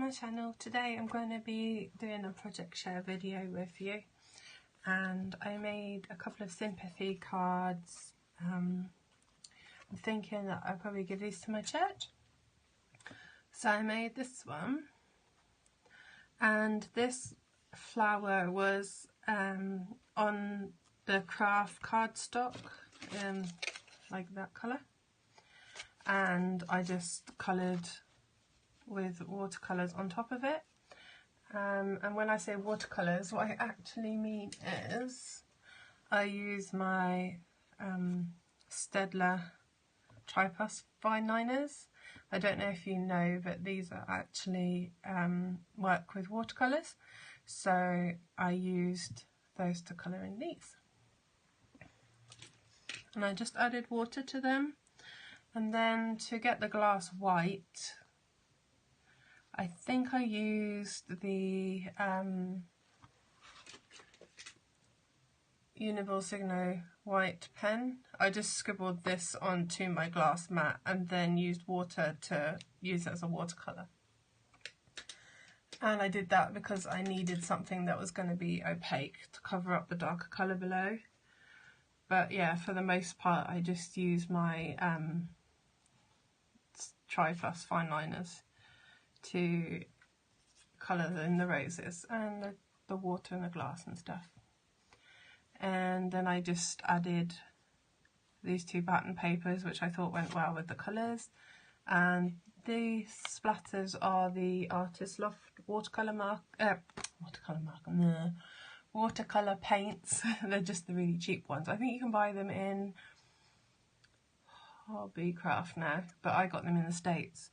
my channel. Today I'm going to be doing a project share video with you, and I made a couple of sympathy cards. I'm thinking that I'll probably give these to my church. So I made this one, and this flower was on the craft cardstock, like that colour, and I just coloured with watercolours on top of it. And when I say watercolours, what I actually mean is I use my Staedtler Tri-Plus fine liners. I don't know if you know, but these are actually work with watercolours, so I used those to colour in these. And I just added water to them, and then to get the glass white, I think I used the Signo white pen. I just scribbled this onto my glass mat and then used water to use it as a watercolour. And I did that because I needed something that was going to be opaque to cover up the darker colour below. But yeah, for the most part I just use my Tri-Plus fine liners to colour in the roses and the water and the glass and stuff. And then I just added these two pattern papers, which I thought went well with the colours. And these splatters are the Artist Loft watercolour paints. They're just the really cheap ones. I think you can buy them in Hobbycraft now, but I got them in the States.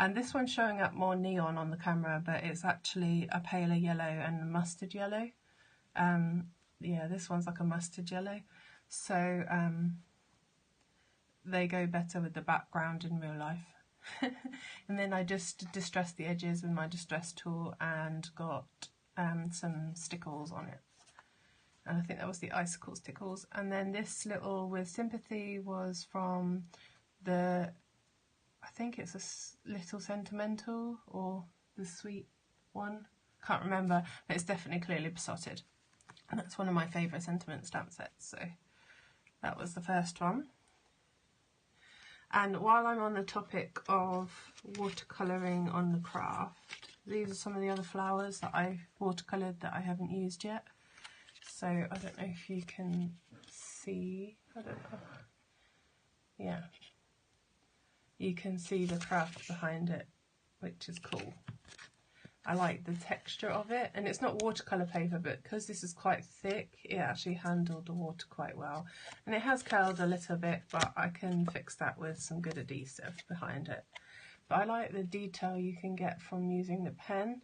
And this one's showing up more neon on the camera, but it's actually a paler yellow and a mustard yellow. Yeah, this one's like a mustard yellow. So they go better with the background in real life. And then I just distressed the edges with my distress tool and got some stickles on it. And I think that was the icicle stickles. And then this little with Sympathy was from the, I think it's a Little Sentimental or the Sweet one. Can't remember, but it's definitely clearly besotted. And that's one of my favourite sentiment stamp sets. So that was the first one. And while I'm on the topic of watercolouring on the craft, these are some of the other flowers that I've watercoloured that I haven't used yet. So I don't know if you can see, I don't know. Yeah. You can see the craft behind it, which is cool. I like the texture of it, and it's not watercolour paper, but because this is quite thick, it actually handled the water quite well. And it has curled a little bit, but I can fix that with some good adhesive behind it. But I like the detail you can get from using the pen,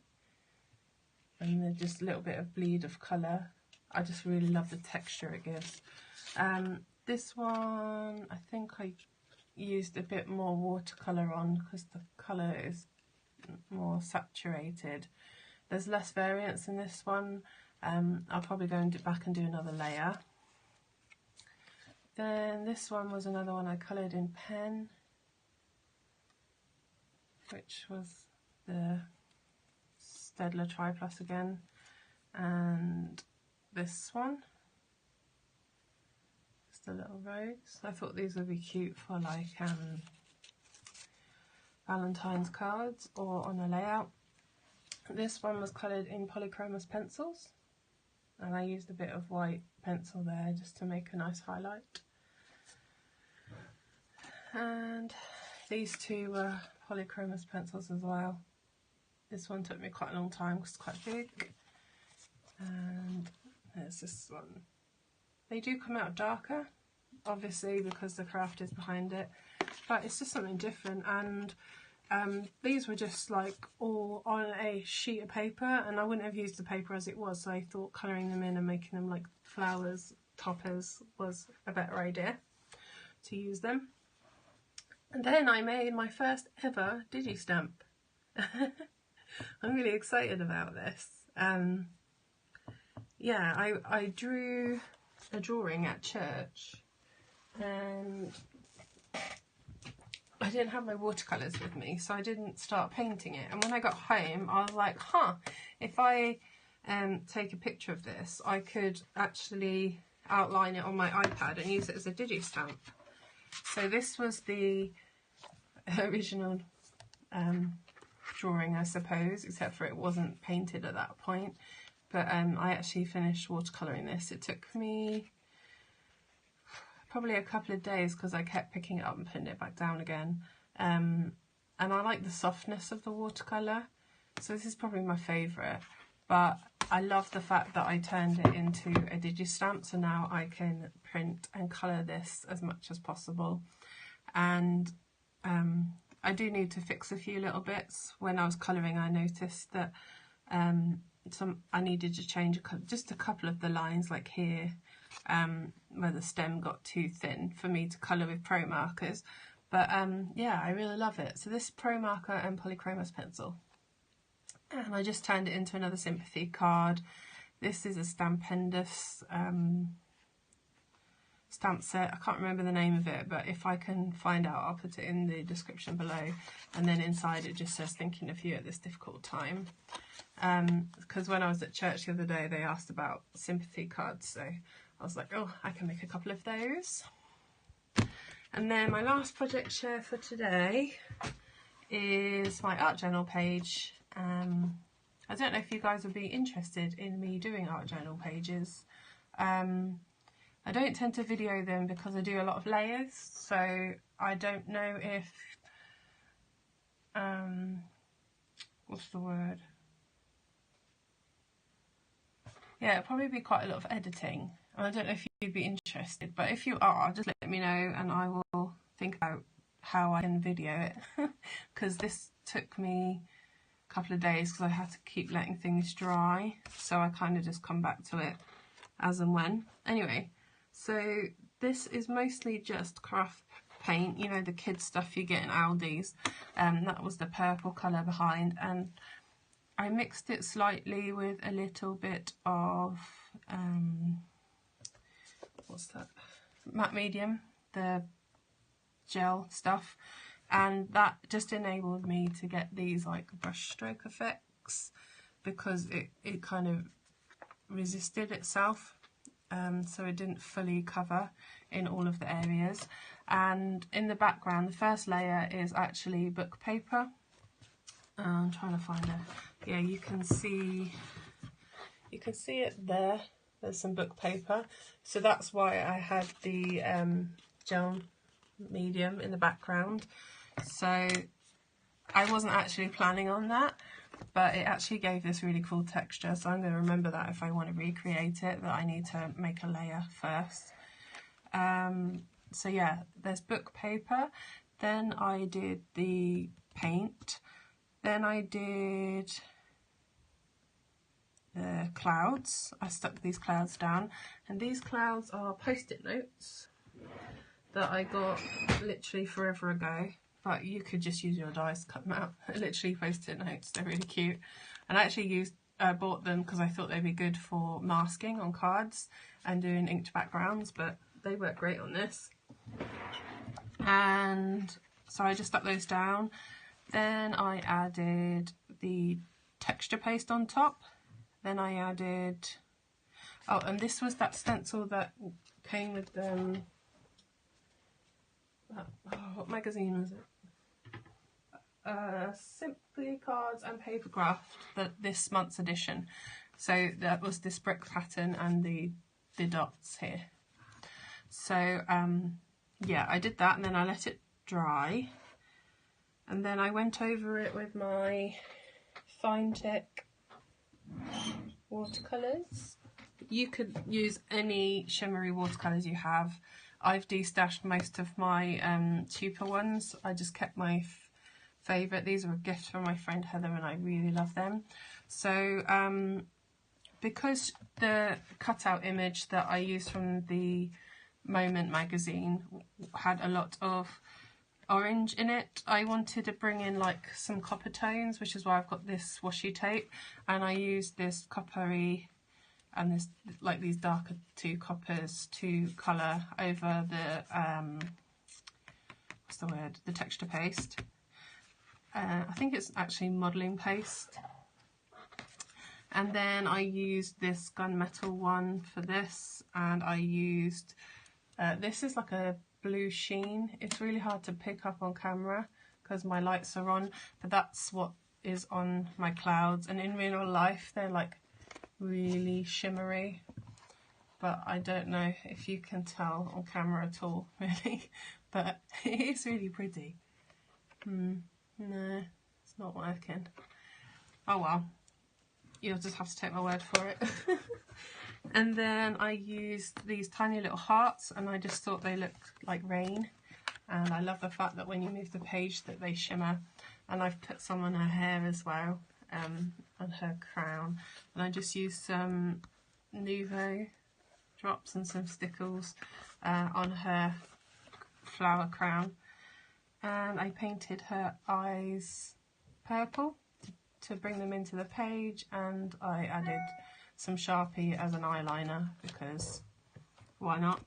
and then just a little bit of bleed of colour. I just really love the texture it gives. This one, I think I used a bit more watercolour on because the colour is more saturated. There's less variance in this one. I'll probably go and back and do another layer. Then this one was another one I coloured in pen, which was the Staedtler Tri-Plus again, and this one, just a little rose. I thought these would be cute for like Valentine's cards or on a layout. This one was coloured in polychromos pencils, and I used a bit of white pencil there just to make a nice highlight. And these two were polychromos pencils as well. This one took me quite a long time because it's quite big. And there's this one. They do come out darker, obviously, because the craft is behind it, but it's just something different. And these were just like all on a sheet of paper, and I wouldn't have used the paper as it was, so I thought colouring them in and making them like flowers, toppers, was a better idea to use them. And then I made my first ever Digi stamp. I'm really excited about this. Yeah, I drew a drawing at church, and I didn't have my watercolours with me, so I didn't start painting it. And when I got home, I was like, if I take a picture of this, I could actually outline it on my iPad and use it as a Digi stamp. So this was the original drawing, I suppose, except for it wasn't painted at that point. But I actually finished watercolouring this. It took me probably a couple of days because I kept picking it up and putting it back down again. And I like the softness of the watercolour, so this is probably my favourite. But I love the fact that I turned it into a Digi stamp, so now I can print and colour this as much as possible. And I do need to fix a few little bits. When I was colouring, I noticed that I needed to change just a couple of the lines, like here, where the stem got too thin for me to colour with pro markers. But yeah, I really love it. So this pro marker and polychromos pencil. And I just turned it into another Sympathy card. This is a Stampendous stamp set. I can't remember the name of it, but if I can find out, I'll put it in the description below. And then inside it just says, thinking of you at this difficult time. Because when I was at church the other day, they asked about Sympathy cards, so I was like, oh, I can make a couple of those. And then my last project share for today is my art journal page. I don't know if you guys would be interested in me doing art journal pages. I don't tend to video them because I do a lot of layers, so I don't know if, what's the word? Yeah, it'll probably be quite a lot of editing. I don't know if you'd be interested, but if you are, just let me know and I will think about how I can video it. Because this took me a couple of days because I had to keep letting things dry, so I kind of just come back to it as and when. Anyway, so this is mostly just craft paint, you know, the kids stuff you get in Aldi's. That was the purple colour behind, and I mixed it slightly with a little bit of what's that, matte medium, the gel stuff, and that just enabled me to get these like brush stroke effects because it kind of resisted itself, so it didn't fully cover in all of the areas. And in the background, the first layer is actually book paper. I'm trying to find it. Yeah, you can see it there. There's some book paper, so that's why I had the gel medium in the background. So I wasn't actually planning on that, but it actually gave this really cool texture, so I'm going to remember that if I want to recreate it, that I need to make a layer first. So yeah, there's book paper, then I did the paint, then I did the clouds. I stuck these clouds down, and these clouds are post-it notes that I got literally forever ago, but you could just use your dies to cut them out. Literally post-it notes, they're really cute. And I actually bought them because I thought they'd be good for masking on cards and doing inked backgrounds, but they work great on this. And so I just stuck those down. Then I added the texture paste on top. Then I added, oh, and this was that stencil that came with what magazine was it? Simply Cards and Paper Craft, this month's edition. So that was this brick pattern and the dots here. So yeah, I did that and then I let it dry. And then I went over it with my Fine Tech watercolours. You could use any shimmery watercolours you have. I've de-stashed most of my cheaper ones. I just kept my favourite. These are a gift from my friend Heather and I really love them. So because the cutout image that I used from the Moment magazine had a lot of orange in it, I wanted to bring in like some copper tones, which is why I've got this washi tape, and I used this coppery and this like these darker two coppers to colour over what's the word, the texture paste. I think it's actually modelling paste. And then I used this gunmetal one for this, and I used, this is like a blue sheen. It's really hard to pick up on camera because my lights are on, but that's what is on my clouds, and in real life they're like really shimmery, but I don't know if you can tell on camera at all really, but it is really pretty. No, it's not working. Oh well, you'll just have to take my word for it. And then I used these tiny little hearts, and I just thought they looked like rain, and I love the fact that when you move the page that they shimmer. And I've put some on her hair as well, on her crown, and I just used some Nuvo drops and some stickles on her flower crown, and I painted her eyes purple to bring them into the page, and I added some Sharpie as an eyeliner because why not.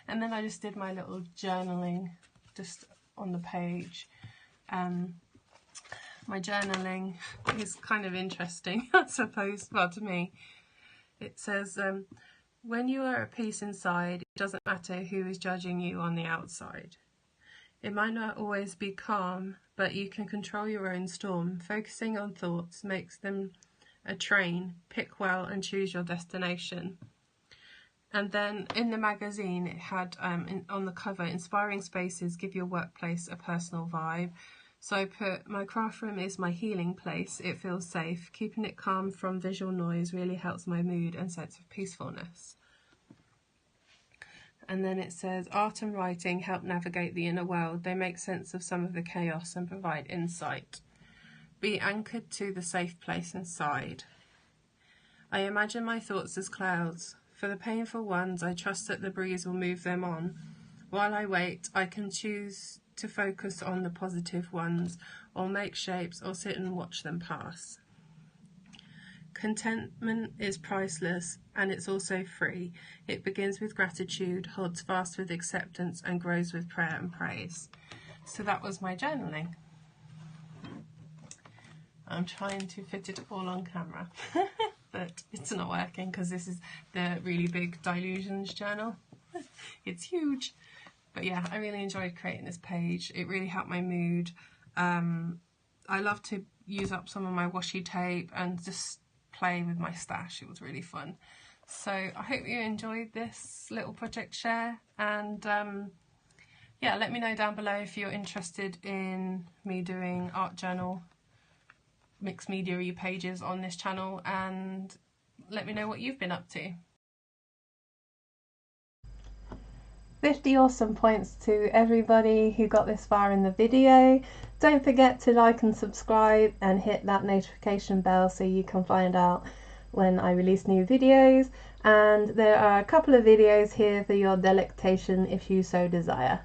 And then I just did my little journaling just on the page. My journaling is kind of interesting, I suppose, well, to me. It says, when you are at peace inside, it doesn't matter who is judging you on the outside. It might not always be calm, but you can control your own storm. Focusing on thoughts makes them a train. Pick well and choose your destination. And then in the magazine it had on the cover, inspiring spaces give your workplace a personal vibe. So I put, my craft room is my healing place. It feels safe. Keeping it calm from visual noise really helps my mood and sense of peacefulness. And then it says, art and writing help navigate the inner world. They make sense of some of the chaos and provide insight. Be anchored to the safe place inside. I imagine my thoughts as clouds. For the painful ones, I trust that the breeze will move them on. While I wait, I can choose to focus on the positive ones, or make shapes, or sit and watch them pass. Contentment is priceless, and it's also free. It begins with gratitude, holds fast with acceptance, and grows with prayer and praise. So that was my journaling. I'm trying to fit it all on camera, but it's not working because this is the really big Delusions journal. It's huge. But yeah, I really enjoyed creating this page. It really helped my mood. I love to use up some of my washi tape and just play with my stash. It was really fun. So I hope you enjoyed this little project share, and yeah, let me know down below if you're interested in me doing art journal mixed media pages on this channel, and let me know what you've been up to. 50 awesome points to everybody who got this far in the video. Don't forget to like and subscribe and hit that notification bell so you can find out when I release new videos, and there are a couple of videos here for your delectation if you so desire.